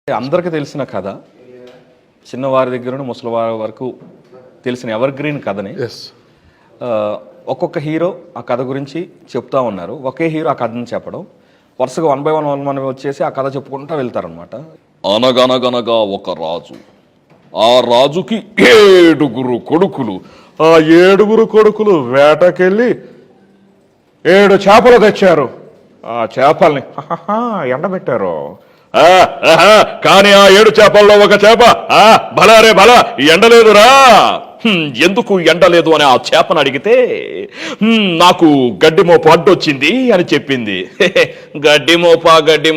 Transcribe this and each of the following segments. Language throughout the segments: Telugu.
అందరికీ తెలిసిన కథ, చిన్నవారి దగ్గర నుండి ముసలివారి వరకు తెలిసిన ఎవర్ గ్రీన్ కథని ఒక్కొక్క హీరో ఆ కథ గురించి చెప్తా ఉన్నారు. ఒకే హీరో ఆ కథని చెప్పడం, వరుసగా 1 by 1 వచ్చేసి ఆ కథ చెప్పుకుంటూ వెళ్తారనమాట. అనగనగనగా ఒక రాజు, ఆ రాజుకి 7 కొడుకులు. ఆ 7 కొడుకులు వేటకెళ్ళి 7 చేపలు తెచ్చారు. ఆ చేపల్ని ఎండబెట్టారు. కానీ ఆ 7 చేపల్లో ఒక చేప భలారే భలా ఎండలేదురా. ఎందుకు ఎండలేదు అని ఆ చేపను అడిగితే నాకు గడ్డి మోప అడ్డొచ్చింది అని చెప్పింది. గడ్డి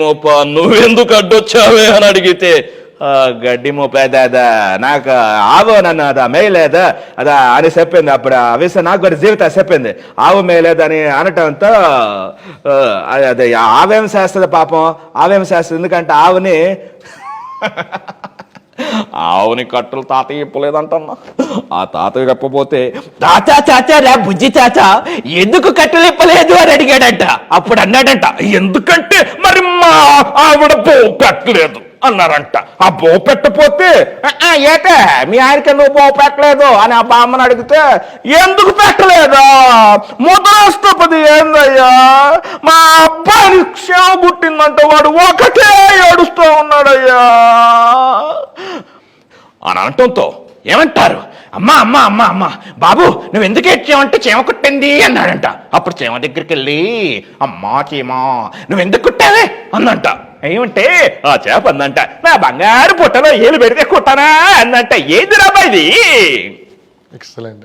మోప నువ్వెందుకు అడ్డొచ్చావే అని అడిగితే గడ్డి మోపేదా నాకు ఆవు నన్ను అదా మేయలేదా అదా అని చెప్పింది. అప్పుడు ఆ విషయం నాకు కూడా జీవితం చెప్పింది, ఆవు మేయలేదని అనటంతో అదే ఆవేం చేస్తుంది పాపం, ఆవేం చేస్తుంది. ఎందుకంటే ఆవుని కట్టలు తాతయ్య ఇప్పలేదంటన్నా. ఆ తాతయ్య చెప్పబోతే తాతా బుజ్జి తాత ఎందుకు కట్టలు ఇప్పలేదు అని అడిగాడంట. అప్పుడు అన్నాడంట, ఎందుకంటే మరి మా ఆవిడ బో పెట్టలేదు అన్నారంట. ఆ బో పెట్టపోతే ఏటే మీ ఆయనకి నువ్వు బో పెట్టలేదు అని ఆ బామ్మని అడిగితే ఎందుకు పెట్టలేదా ముద్రాష్ట్రపతి ఏందయ్యా మా అబ్బాయిని క్షేమ పుట్టిందంటే వాడు ఒకటే ఏడుస్తూ ఉన్నాడయ్యా అని అనటంతో ఏమంటారు, అమ్మా అమ్మా అమ్మా అమ్మా బాబు నువ్వు ఎందుకు ఏడ్చావంటే చీమ కుట్టింది అన్నాడంట. అప్పుడు చీమ దగ్గరికి వెళ్ళి అమ్మా చీమ నువ్వు ఎందుకు కుట్టావే అందంట. ఏమంటే ఆ చేప అందంట, నా బంగారు పుట్టలో ఏలు పెడితే కుట్టానా అందంట. ఏది రాబా ఇది? ఎక్సలెంట్.